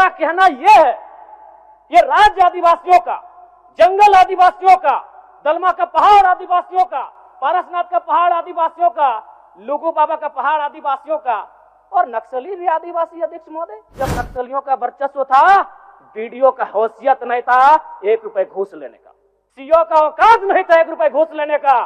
मेरा कहना यह है, ये राज्य आदिवासियों का, जंगल आदिवासियों का, दलमा का पहाड़ आदिवासियों का, पारसनाथ का पहाड़ आदिवासियों का, लुगू बाबा का पहाड़ आदिवासियों का, और नक्सली भी आदिवासी। अध्यक्ष महोदय, जब नक्सलियों का वर्चस्व था, बीडीओ का हैसियत नहीं था 1 रुपए घूस लेने का, सीओ का औकात नहीं था 1 रुपए घूस लेने का,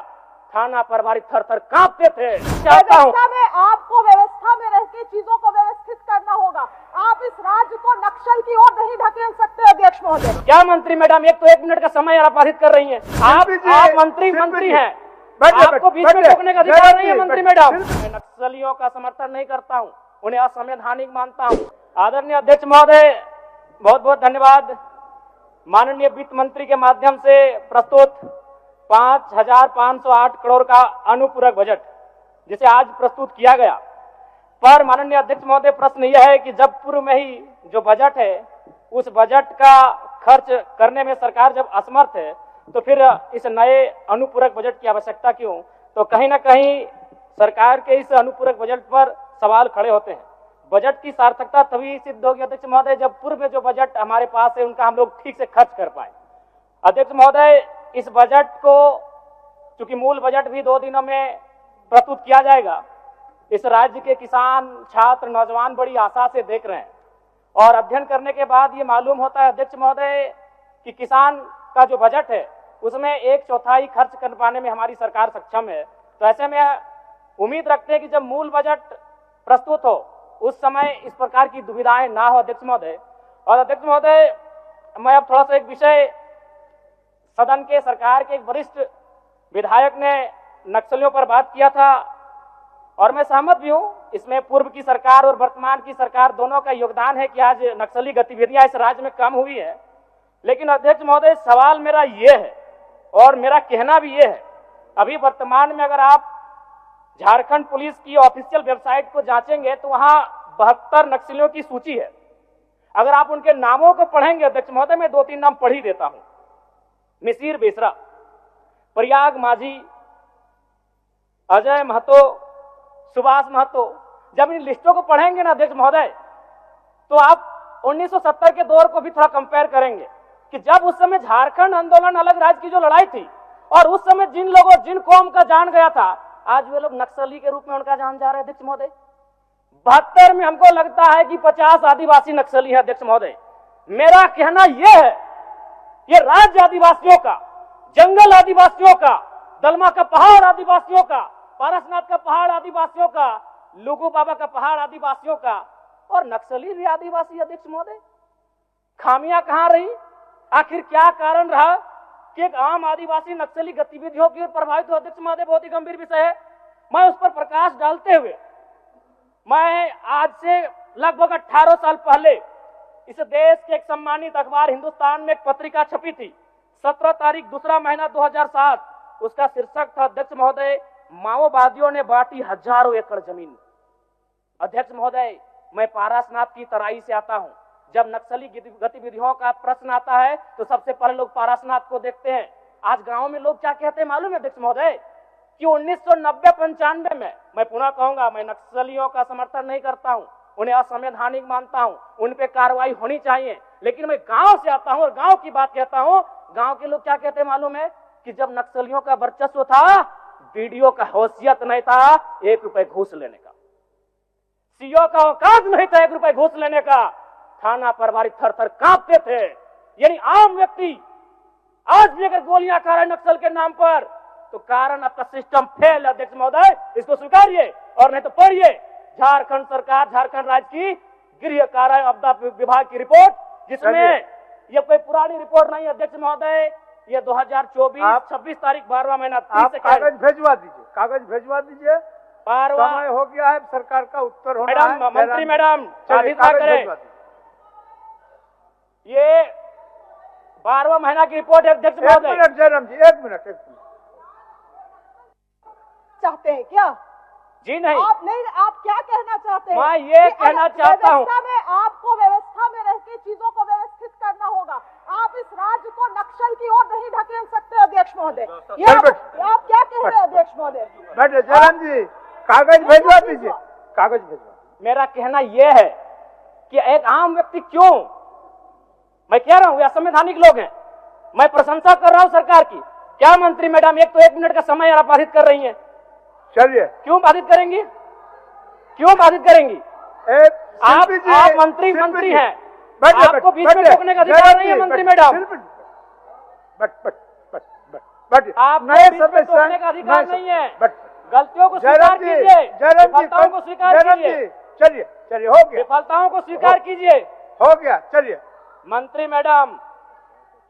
थाना प्रभारी थर थर कांपते थे। व्यवस्था में आपको व्यवस्था में रह के चीजों को व्यवस्थित करना होगा। आप इस राज्य को नक्सल की ओर नहीं ढकेल सकते अध्यक्ष महोदय। क्या मंत्री मैडम, एक तो 1 मिनट का समय आपराधित कर रही हैं। आप मंत्री हैं, आपको बीच में रोकने का अधिकार नहीं है मंत्री मैडम। मैं नक्सलियों का समर्थन नहीं करता हूं, उन्हें असंवैधानिक मानता हूं। आदरणीय अध्यक्ष महोदय, बहुत बहुत धन्यवाद। माननीय वित्त मंत्री के माध्यम से प्रस्तुत 5,508 करोड़ का अनुपूरक बजट जिसे आज प्रस्तुत किया गया, पर माननीय अध्यक्ष महोदय, प्रश्न यह है कि जब पूर्व में ही जो बजट है उस बजट का खर्च करने में सरकार जब असमर्थ है, तो फिर इस नए अनुपूरक बजट की आवश्यकता क्यों? तो कहीं ना कहीं सरकार के इस अनुपूरक बजट पर सवाल खड़े होते हैं। बजट की सार्थकता तभी सिद्ध होगी अध्यक्ष महोदय जब पूर्व में जो बजट हमारे पास है उनका हम लोग ठीक से खर्च कर पाए। अध्यक्ष महोदय, इस बजट को चूंकि मूल बजट भी 2 दिनों में प्रस्तुत किया जाएगा, इस राज्य के किसान, छात्र, नौजवान बड़ी आशा से देख रहे हैं, और अध्ययन करने के बाद ये मालूम होता है अध्यक्ष महोदय कि किसान का जो बजट है उसमें 1/4 खर्च कर पाने में हमारी सरकार सक्षम है। तो ऐसे में उम्मीद रखते हैं कि जब मूल बजट प्रस्तुत हो उस समय इस प्रकार की दुविधाएं ना हो अध्यक्ष महोदय। और अध्यक्ष महोदय, मैं अब थोड़ा सा एक विषय, सदन के सरकार के एक वरिष्ठ विधायक ने नक्सलियों पर बात किया था और मैं सहमत भी हूं, इसमें पूर्व की सरकार और वर्तमान की सरकार दोनों का योगदान है कि आज नक्सली गतिविधियां इस राज्य में कम हुई है। लेकिन अध्यक्ष महोदय, सवाल मेरा ये है और मेरा कहना भी ये है, अभी वर्तमान में अगर आप झारखंड पुलिस की ऑफिशियल वेबसाइट को जांचेंगे तो वहां 72 नक्सलियों की सूची है। अगर आप उनके नामों को पढ़ेंगे अध्यक्ष महोदय, मैं 2-3 नाम पढ़ ही देता हूं। मिसिर बेसरा, प्रयाग माझी, अजय महतो, सुभाष महतो। जब इन लिस्टों को पढ़ेंगे ना अध्यक्ष महोदय, तो आप 1970 के दौर को भी थोड़ा कंपेयर करेंगे कि जब उस समय झारखंड आंदोलन, अलग राज्य की जो लड़ाई थी, और उस समय जिन लोगों, जिन कौम का जान गया था, आज वे लोग नक्सली के रूप में उनका जान जा रहे हैं अध्यक्ष महोदय। 72 में हमको लगता है कि 50 आदिवासी नक्सली है अध्यक्ष महोदय। मेरा कहना यह है, ये राज्य आदिवासियों का, जंगल आदिवासियों का, दलमा का पहाड़ आदिवासियों का, पारसनाथ का पहाड़ आदिवासियों का, लुगू बाबा का पहाड़ आदिवासियों का, और नक्सली भी आदिवासी अध्यक्ष महोदय। खामियां कहां रही? आखिर क्या कारण रहा कि एक आम आदिवासी नक्सली गतिविधियों की ओर प्रभावित हो अध्यक्ष महोदय? बहुत ही गंभीर विषय है। मैं उस पर प्रकाश डालते हुए, मैं आज से लगभग 18 साल पहले इस देश के एक सम्मानित अखबार हिंदुस्तान में एक पत्रिका छपी थी, 17 तारीख 2रा महीना 2007। उसका शीर्षक था अध्यक्ष महोदय, माओवादियों ने बांटी हजारों एकड़ जमीन। अध्यक्ष महोदय, मैं पारसनाथ की तराई से आता हूं। जब नक्सली गतिविधियों का प्रश्न आता है तो सबसे पहले लोग पारसनाथ को देखते हैं। आज गांव में लोग क्या कहते हैं मालूम है अध्यक्ष महोदय कि 1990-95 में, मैं पुनः कहूंगा, मैं नक्सलियों का समर्थन नहीं करता हूं, उन्हें असंवैधानिक मानता हूं, उन पे कार्रवाई होनी चाहिए, लेकिन मैं गांव से आता हूं और गांव की बात कहता हूं। गांव के लोग क्या कहते हैं मालूम है कि जब नक्सलियों का वर्चस्व था, बीडीओ का हैसियत नहीं था 1 रुपए घूस लेने का, सीओ का औकात नहीं था 1 रुपए घूस लेने का, थाना प्रभारी थर थर कांपते थे। यानी आम व्यक्ति आज भी अगर गोलियां खा रहे नक्सल के नाम पर, तो कारण आपका सिस्टम फेल है अध्यक्ष महोदय, इसको स्वीकारिए और नहीं तो पढ़िए झारखंड सरकार, झारखंड राज्य की गृह कार्य आपदा विभाग की रिपोर्ट, जिसमें ये कोई पुरानी रिपोर्ट नहीं है अध्यक्ष महोदय, ये 2024 26 तारीख 12वां महीना। आप कागज भेजवा दीजिए, कागज भेजवा दीजिए, समय हो गया है, सरकार का उत्तर होना है। मैडम, मंत्री मैडम, करें ये 12वां महीना की रिपोर्ट है अध्यक्ष महोदय। 1 मिनट जयराम जी, 1 मिनट। चाहते हैं क्या? जी नहीं। आप क्या कहना चाहते हैं? मैं ये कहना चाहता हूँ, आपको व्यवस्था में रह के चीजों को व्यवस्थित करना होगा। आप इस राज्य को नक्सल की ओर नहीं ढकेल सकते अध्यक्ष महोदय। आप क्या कह रहे हैं अध्यक्ष महोदय? बैठे जयराम जी, कागज भेजवा दीजिए, कागज भेजवा। मेरा कहना यह है कि एक आम व्यक्ति क्यों, मैं कह रहा हूं ये असंवैधानिक लोग हैं। मैं प्रशंसा कर रहा हूं सरकार की। क्या मंत्री मैडम, एक तो 1 मिनट का समय आप बाधित कर रही हैं। चलिए, क्यों बाधित करेंगी, क्यों बाधित करेंगी? आप मंत्री हैं, आपको बीच में रोकने का अधिकार नहीं है मंत्री मैडम। आप बीच में रोकने का अधिकार नहीं है। गलतियों को स्वीकार कीजिए, विफलताओं को स्वीकार कीजिए। चलिए चलिए, हो गया, विफलताओं को स्वीकार कीजिए। हो गया, चलिए। मंत्री मैडम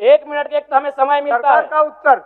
1 मिनट के एक तो हमें समय मिलता है। सरकार का उत्तर